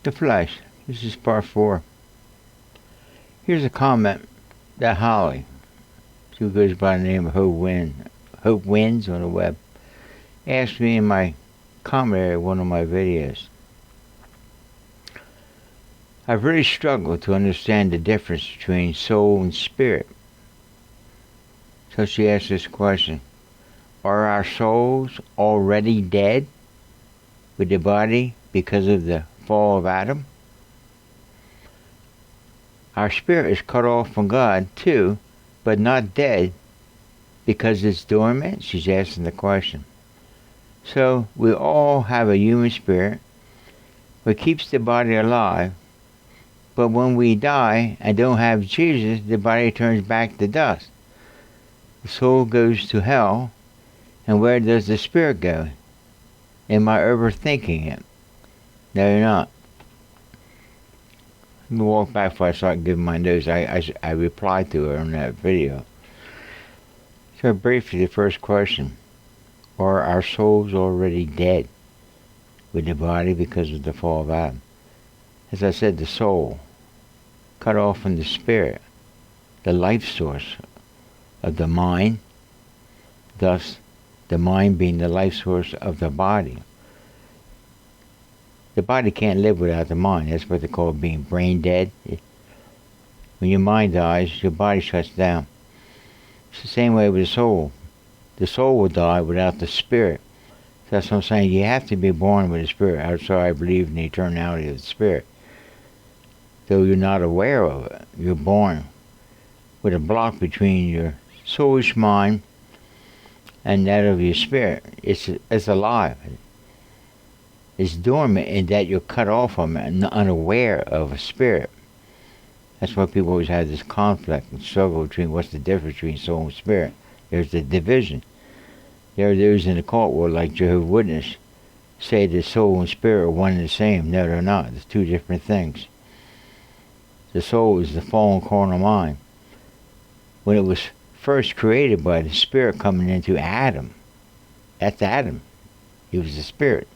The flesh. This is part 4. Here's a comment that Holly, who goes by the name of Hope Wins on the web, asked me in my commentary of one of my videos. I've really struggled to understand the difference between soul and spirit. So she asked this question: are our souls already dead with the body because of the fall of Adam? Our spirit is cut off from God too, but not dead because it's dormant? She's asking the question. So we all have a human spirit what keeps the body alive, but when we die and don't have Jesus, the body turns back to dust. The soul goes to hell, and where does the spirit go? Am I overthinking it? No, you're not. Let me walk back before I start giving my notes. I replied to her in that video. So briefly, the first question: are our souls already dead with the body because of the fall of Adam? As I said, the soul, cut off from the spirit, the life source of the mind, thus the mind being the life source of the body. The body can't live without the mind. That's what they call being brain dead. When your mind dies, your body shuts down. It's the same way with the soul. The soul will die without the spirit. So that's what I'm saying. You have to be born with the spirit. That's why I believe in the eternality of the spirit. Though you're not aware of it, you're born with a block between your soulish mind and that of your spirit. It's alive. It's dormant in that you're cut off from it and unaware of a spirit. That's why people always have this conflict and struggle between what's the difference between soul and spirit. There's the division. There are those in the cult world, like Jehovah's Witnesses, say that soul and spirit are one and the same. No, they're not. There's two different things. The soul is the fallen carnal mind. When it was first created by the spirit coming into Adam, that's Adam. He was the spirit.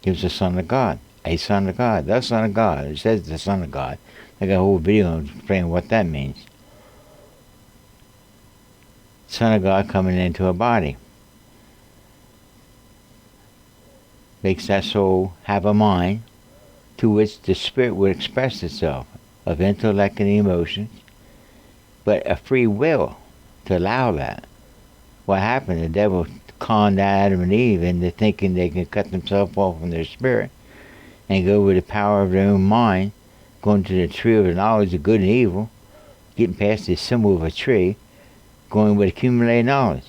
He was the Son of God. A Son of God. The Son of God. It says the Son of God. I got a whole video on explaining what that means. Son of God coming into a body. Makes that soul have a mind to which the spirit would express itself, of intellect and emotions, but a free will to allow that. What happened? The devil conned Adam and Eve into thinking they can cut themselves off from their spirit and go with the power of their own mind, going to the tree of the knowledge of good and evil, getting past the symbol of a tree, going with accumulated knowledge.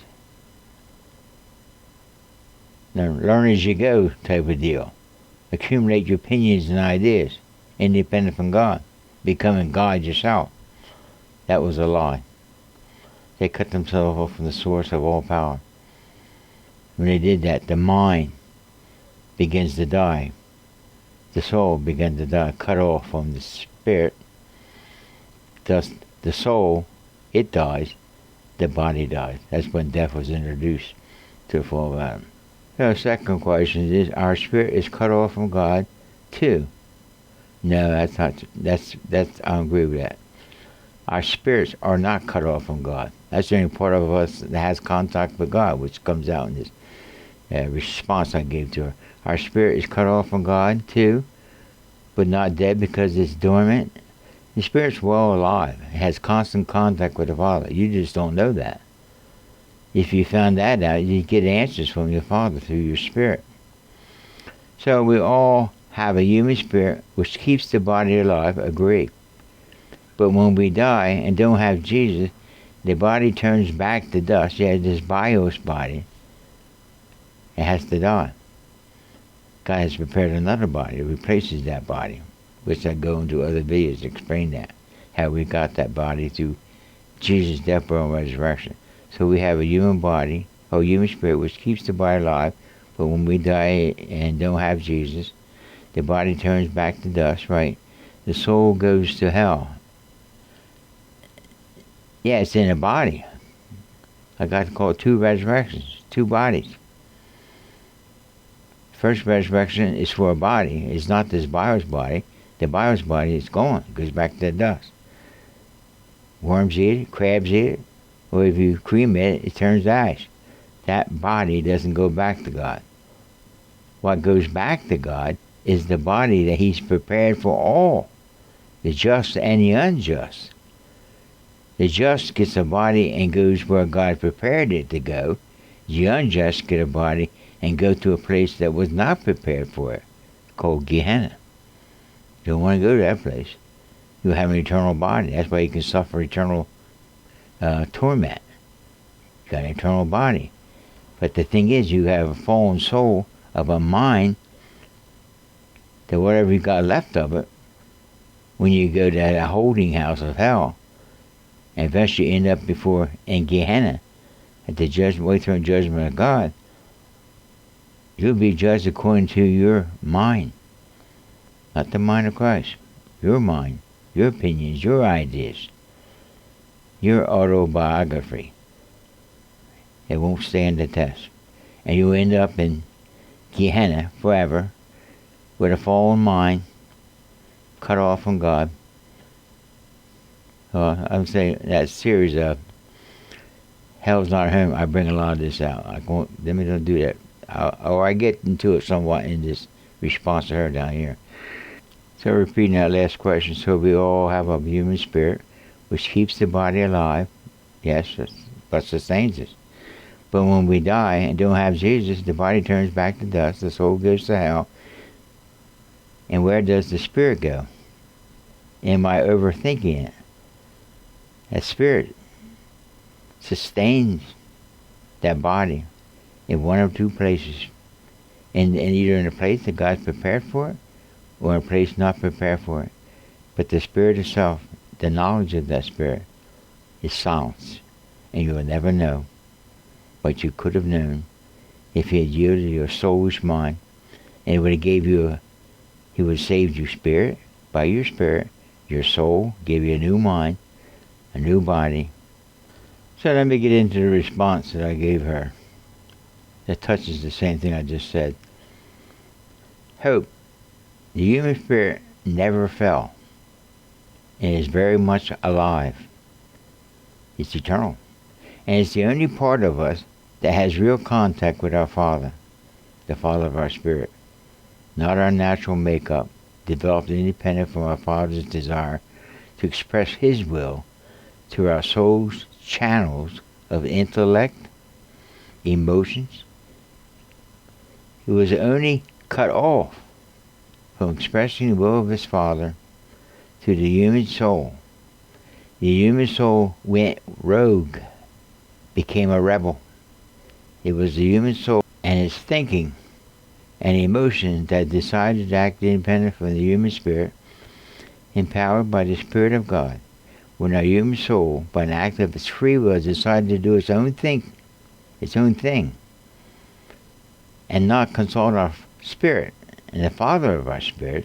Now, learn as you go type of deal. Accumulate your opinions and ideas, independent from God, becoming God yourself. That was a lie. They cut themselves off from the source of all power. When they did that, the mind begins to die. The soul began to die, cut off from the spirit. Thus, the soul, it dies, the body dies. That's when death was introduced to the fall of Adam. The second question is, our spirit is cut off from God too. No, that's not. That's I don't agree with that. Our spirits are not cut off from God. That's the only part of us that has contact with God, which comes out in this response I gave to her. Our spirit is cut off from God too, but not dead because it's dormant. The spirit's well alive. It has constant contact with the Father. You just don't know that. If you found that out, you'd get answers from your Father through your spirit. So we all have a human spirit which keeps the body alive, agree. But when we die and don't have Jesus, the body turns back to dust. Yeah, this bios body, it has to die. God has prepared another body that replaces that body, which I go into other videos to explain that, how we got that body through Jesus' death, burial, and resurrection. So we have a human body, or human spirit, which keeps the body alive, but when we die and don't have Jesus, the body turns back to dust, right? The soul goes to hell. Yeah, it's in a body. I got to call it two resurrections, two bodies. First resurrection is for a body. It's not this bio's body. The bio's body is gone. It goes back to the dust. Worms eat it, crabs eat it, or if you cremate it, it turns to ash. That body doesn't go back to God. What goes back to God is the body that He's prepared for all, the just and the unjust. The just gets a body and goes where God prepared it to go. The unjust get a body and go to a place that was not prepared for it, called Gehenna. You don't want to go to that place. You'll have an eternal body. That's why you can suffer eternal torment. You got an eternal body. But the thing is, you have a fallen soul of a mind that whatever you got left of it, when you go to that holding house of hell, and eventually end up before in Gehenna, at the judgment, way throne judgment of God, you'll be judged according to your mind, not the mind of Christ. Your mind, your opinions, your ideas, your autobiography. It won't stand the test. And you'll end up in Gehenna forever with a fallen mind, cut off from God. I'm saying that series of Hell's Not Home, I bring a lot of this out. Let me don't do that. I get into it somewhat in this response to her down here. So repeating that last question, so we all have a human spirit which keeps the body alive, yes, but sustains us. But when we die and don't have Jesus, the body turns back to dust, the soul goes to hell. And where does the spirit go? Am I overthinking it? That spirit sustains that body in one of two places. And either in a place that God's prepared for it, or in a place not prepared for it. But the spirit itself, the knowledge of that spirit, is silence. And you will never know what you could have known if He had yielded your soulish mind, and He would have He would have saved you spirit, by your spirit, your soul, gave you a new mind, a new body. So let me get into the response that I gave her. That touches the same thing I just said. Hope. The human spirit never fell, and is very much alive. It's eternal. And it's the only part of us that has real contact with our Father, the Father of our spirit. Not our natural makeup, developed independent from our Father's desire to express His will through our soul's channels of intellect, emotions. It was only cut off from expressing the will of His Father to the human soul. The human soul went rogue, became a rebel. It was the human soul and its thinking and emotions that decided to act independent from the human spirit, empowered by the Spirit of God. When our human soul, by an act of its free will, decided to do its own thing, and not consult our spirit and the Father of our spirit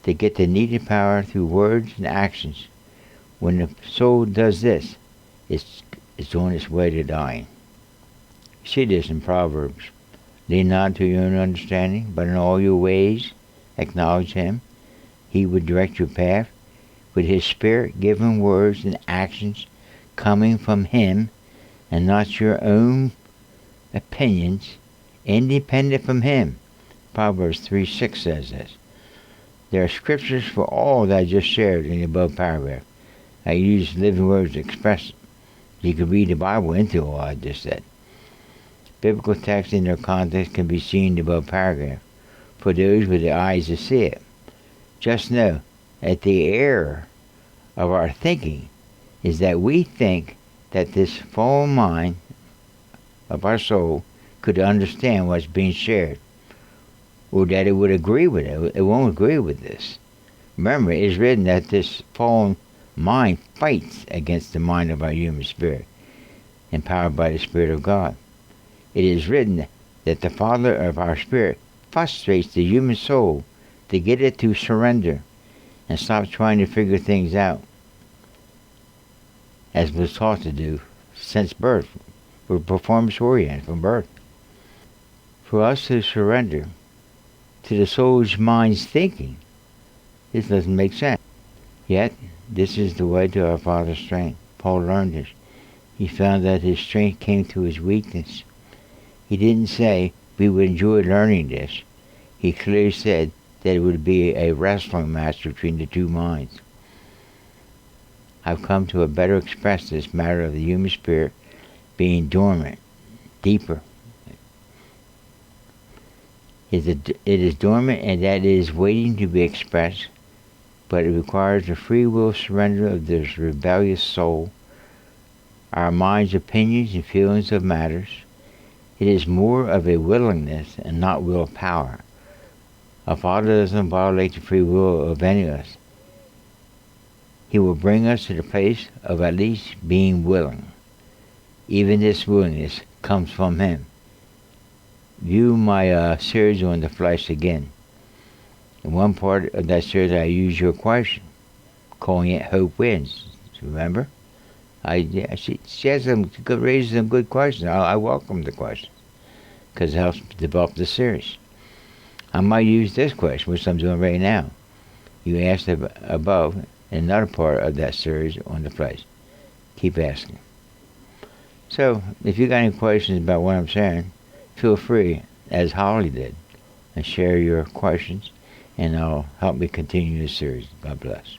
to get the needed power through words and actions. When the soul does this, it's on its way to dying. See this in Proverbs. Lean not to your own understanding, but in all your ways acknowledge Him. He would direct your path with His Spirit-given words and actions coming from Him and not your own opinions, independent from Him. Proverbs 3:6 says this. There are scriptures for all that I just shared in the above paragraph. I use living words to express it. You can read the Bible into all I just said. Biblical texts in their context can be seen in the above paragraph for those with the eyes to see it. Just know that the error of our thinking is that we think that this fallen mind of our soul could understand what's being shared, or that it would agree with it. It won't agree with this. Remember, it is written that this fallen mind fights against the mind of our human spirit, empowered by the Spirit of God. It is written that the Father of our spirit frustrates the human soul to get it to surrender and stop trying to figure things out, as was taught to do since birth. We're performance oriented from birth. For us to surrender to the soul's mind's thinking, this doesn't make sense. Yet, this is the way to our Father's strength. Paul learned this. He found that his strength came to his weakness. He didn't say we would enjoy learning this. He clearly said that it would be a wrestling match between the two minds. I've come to better express this matter of the human spirit being dormant, deeper. It is dormant, and that it is waiting to be expressed, but it requires the free will surrender of this rebellious soul, our mind's opinions and feelings of matters. It is more of a willingness and not willpower. Our Father doesn't violate the free will of any of us. He will bring us to the place of at least being willing. Even this willingness comes from Him. View my series on the flesh again. In one part of that series I use your question, calling it Hope Wins. Remember? She has raises some good questions. I welcome the questions because it helps develop the series. I might use this question, which I'm doing right now. You asked above in another part of that series on the flesh. Keep asking. So, if you got any questions about what I'm saying, feel free, as Holly did, and share your questions, and I'll help me continue this series. God bless.